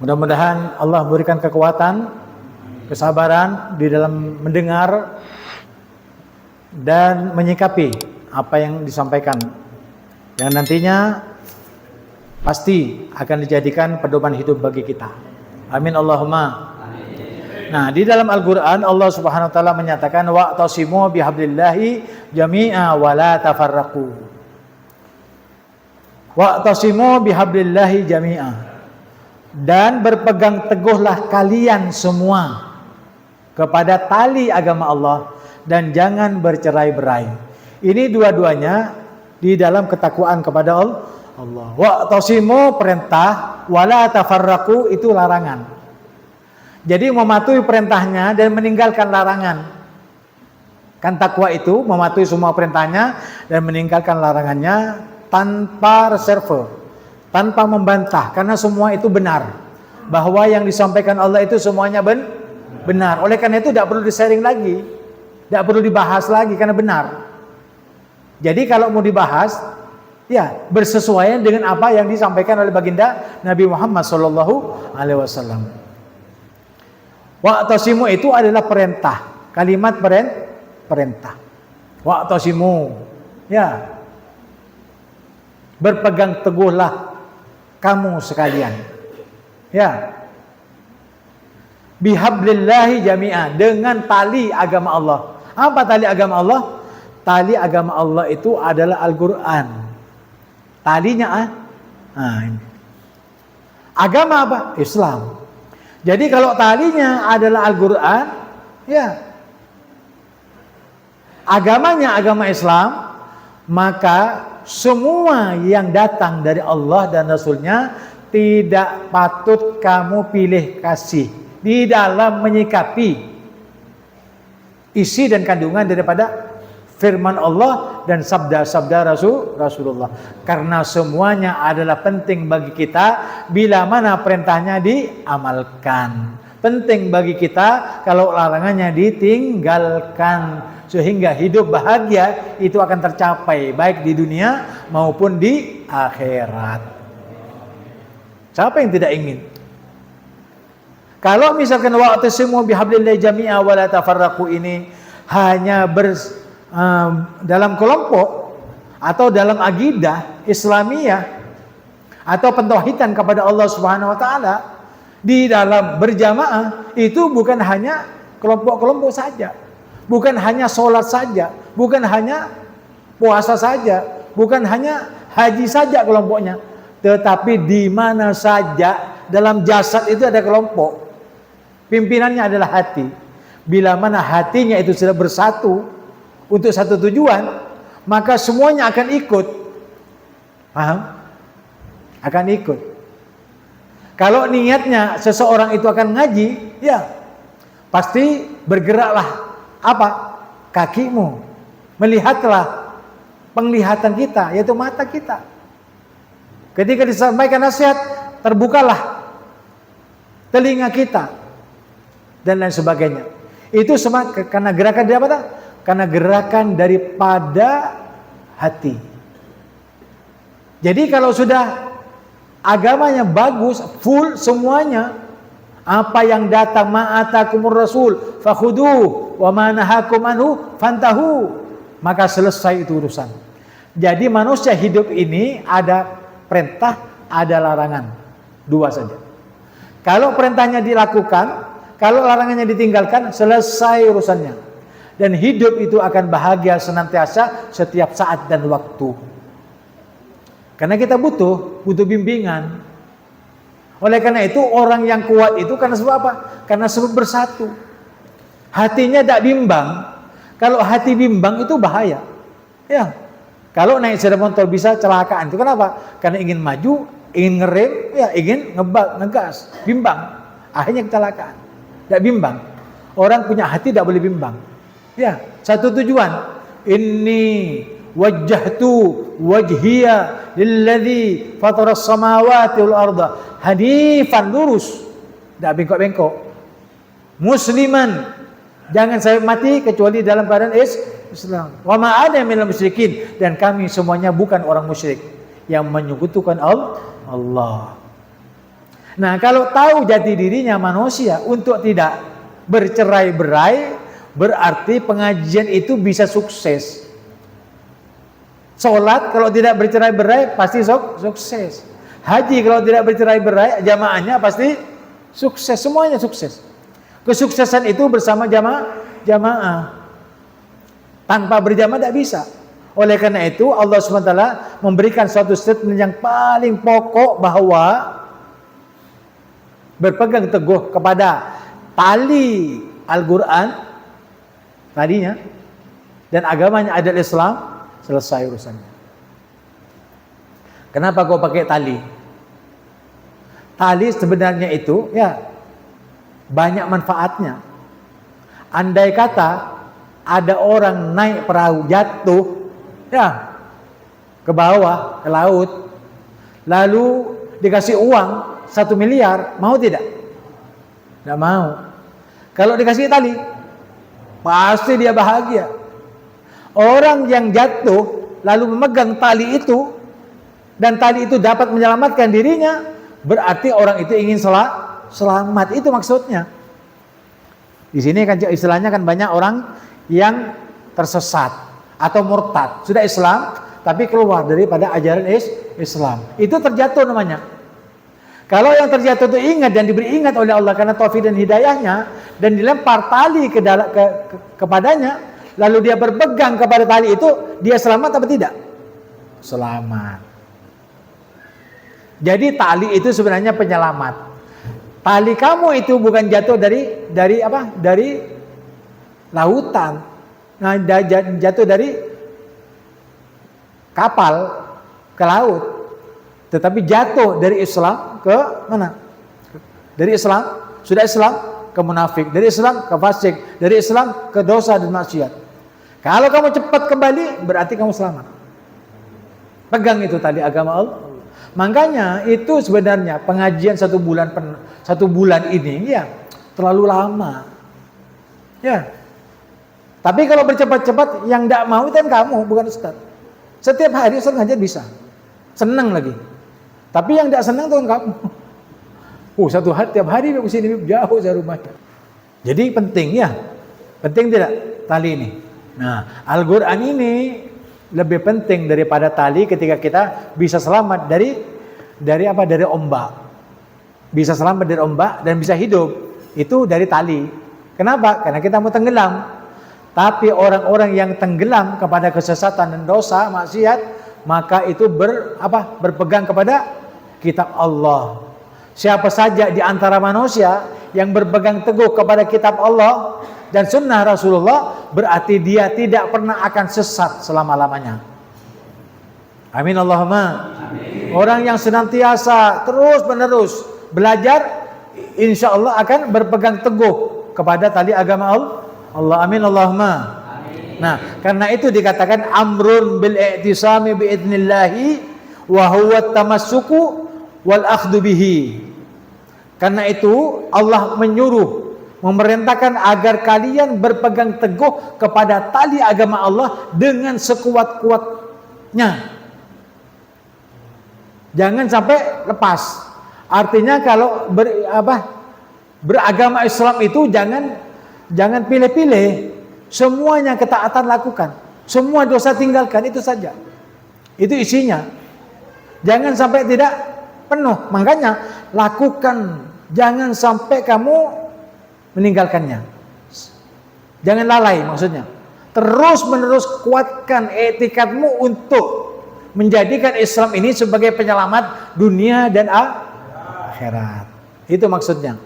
Mudah-mudahan Allah berikan kekuatan, kesabaran di dalam mendengar dan menyikapi apa yang disampaikan, yang nantinya pasti akan dijadikan pedoman hidup bagi kita. Amin Allahumma. Nah, di dalam Al-Qur'an Allah Subhanahu wa taala menyatakan wa'tasimu bihablillahi jami'a wa la tafarraqu. Wa'tasimu bihablillahi jami'a. Dan berpegang teguhlah kalian semua kepada tali agama Allah dan jangan bercerai-berai. Ini dua-duanya di dalam ketakwaan kepada Allah. Wa'tasimu perintah, wala tafarraqu itu larangan. Jadi mematuhi perintahnya dan meninggalkan larangan. Kan takwa itu mematuhi semua perintahnya dan meninggalkan larangannya tanpa reserve, tanpa membantah, karena semua itu benar. Bahwa yang disampaikan Allah itu semuanya benar. Oleh karena itu tidak perlu di-sharing lagi, tidak perlu dibahas lagi karena benar. Jadi kalau mau dibahas, ya bersesuaian dengan apa yang disampaikan oleh baginda Nabi Muhammad SAW. Wa'tasimu itu adalah perintah, kalimat perintah. Wa'tasimu, ya, berpegang teguhlah kamu sekalian, ya, bihablillahi jami'a, dengan tali agama Allah. Apa tali agama Allah? Tali agama Allah itu adalah Al-Quran. Talinya ini. Agama apa? Islam. Jadi kalau talinya adalah Al-Quran, ya, agamanya agama Islam, maka semua yang datang dari Allah dan Rasulnya tidak patut kamu pilih kasih di dalam menyikapi isi dan kandungan daripada firman Allah dan sabda-sabda Rasulullah. Karena semuanya adalah penting bagi kita bila mana perintahnya diamalkan. Penting bagi kita kalau larangannya ditinggalkan, sehingga hidup bahagia itu akan tercapai baik di dunia maupun di akhirat. Siapa yang tidak ingin? Kalau misalkan wa'tasimu bihablillahi jami'a wa la tafarraqu ini hanya dalam kelompok atau dalam akidah Islamiyah atau pentauhidan kepada Allah Subhanahu wa taala di dalam berjamaah, itu bukan hanya kelompok-kelompok saja, bukan hanya sholat saja, bukan hanya puasa saja, bukan hanya haji saja kelompoknya, tetapi di mana saja dalam jasad itu ada kelompok. Pimpinannya adalah hati. Bila mana hatinya itu sudah bersatu untuk satu tujuan, maka semuanya akan ikut. Paham? Akan ikut. Kalau niatnya seseorang itu akan ngaji, ya pasti bergeraklah apa? Kakimu. Melihatlah penglihatan kita, yaitu mata kita. Ketika disampaikan nasihat, terbukalah telinga kita dan lain sebagainya. Itu semua karena gerakan dari apa? Karena gerakan daripada hati. Jadi kalau sudah agamanya bagus, full semuanya, apa yang datang ma'atakumur rasul fakhuduh wa ma nahakum anhu fantahu, maka selesai itu urusan. Jadi manusia hidup ini ada perintah, ada larangan. Dua saja. Kalau perintahnya dilakukan, kalau larangannya ditinggalkan, selesai urusannya. Dan hidup itu akan bahagia senantiasa setiap saat dan waktu. Karena kita butuh bimbingan. Oleh karena itu orang yang kuat itu karena sebab apa? Karena sebab bersatu. Hatinya tidak bimbang. Kalau hati bimbang itu bahaya. Ya. Kalau naik sepeda motor bisa celakaan. Itu kenapa? Karena ingin maju, ingin ngerem, ya ingin ngegas, bimbang. Akhirnya kecelakaan. Tidak bimbang. Orang punya hati tidak boleh bimbang. Ya, satu tujuan. Inni wajjahtu wajhiya lilladzi fataras samawati wal arda hanifan, lurus, tidak bengkok-bengkok. Musliman, jangan saya mati kecuali dalam keadaan Islam. Wa ma ana minal musyrikin, dan kami semuanya bukan orang musyrik yang menyekutukan Allah. Nah, kalau tahu jati dirinya manusia untuk tidak bercerai-berai, berarti pengajian itu bisa sukses. Sholat kalau tidak bercerai-berai pasti sukses. Haji kalau tidak bercerai-berai, jamaahnya pasti sukses, semuanya sukses. Kesuksesan itu bersama jamaah. Tanpa berjamaah tidak bisa. Oleh karena itu Allah SWT memberikan suatu statement yang paling pokok bahwa berpegang teguh kepada tali Al-Quran tadinya dan agamanya adalah Islam, selesai urusannya. Kenapa kau pakai tali? Tali sebenarnya itu ya banyak manfaatnya. Andai kata ada orang naik perahu jatuh ya ke bawah, ke laut, lalu dikasih uang 1 miliar, mau tidak? Tidak mau. Kalau dikasih tali, pasti dia bahagia. Orang yang jatuh lalu memegang tali itu dan tali itu dapat menyelamatkan dirinya, berarti orang itu ingin selamat. Itu maksudnya. Di sini kan istilahnya kan banyak orang yang tersesat atau murtad, sudah Islam tapi keluar daripada ajaran Islam. Itu terjatuh namanya. Kalau yang terjatuh itu ingat dan diberi ingat oleh Allah karena taufik dan hidayahnya dan dilempar tali kepadanya, lalu dia berpegang kepada tali itu, dia selamat atau tidak? Selamat. Jadi tali itu sebenarnya penyelamat. Tali kamu itu bukan jatuh dari apa? Dari lautan. Nah, jatuh dari kapal ke laut. Tetapi jatuh dari Islam ke mana? Dari Islam, sudah Islam ke munafik, dari Islam ke fasik, dari Islam ke dosa dan maksiat. Kalau kamu cepat kembali, berarti kamu selamat. Pegang itu tadi agama Allah. Makanya itu sebenarnya pengajian 1 bulan ini ya terlalu lama. Ya. Tapi kalau bercepat-cepat yang tidak mau itu kan kamu, bukan Ustaz. Setiap hari Ustaz ngajar bisa. Senang lagi. Tapi yang tidak senang itu kan kamu. Satu hari tiap hari ke sini jauh dari rumahnya. Jadi penting ya. Penting tidak tali ini? Nah, Al-Qur'an ini lebih penting daripada tali ketika kita bisa selamat dari apa? Dari ombak. Bisa selamat dari ombak dan bisa hidup. Itu dari tali. Kenapa? Karena kita mau tenggelam. Tapi orang-orang yang tenggelam kepada kesesatan dan dosa, maksiat, maka itu berpegang kepada kitab Allah. Siapa saja di antara manusia yang berpegang teguh kepada kitab Allah dan sunnah Rasulullah, berarti dia tidak pernah akan sesat selama-lamanya. Amin Allahumma. Amin. Orang yang senantiasa terus-menerus belajar, insya Allah akan berpegang teguh kepada tali agama Allah. Amin Allahumma. Amin. Nah, karena itu dikatakan amrun bil i'tisami bi idnillahi wa huwa tamassuku wal akhdhu bihi. Karena itu Allah menyuruh, memerintahkan agar kalian berpegang teguh kepada tali agama Allah dengan sekuat-kuatnya. Jangan sampai lepas. Artinya kalau beragama Islam itu jangan pilih-pilih. Semuanya ketaatan lakukan. Semua dosa tinggalkan, itu saja. Itu isinya. Jangan sampai tidak penuh. Makanya lakukan. Jangan sampai kamu meninggalkannya. Jangan lalai maksudnya. Terus menerus kuatkan etikatmu untuk menjadikan Islam ini sebagai penyelamat dunia dan akhirat. Itu maksudnya.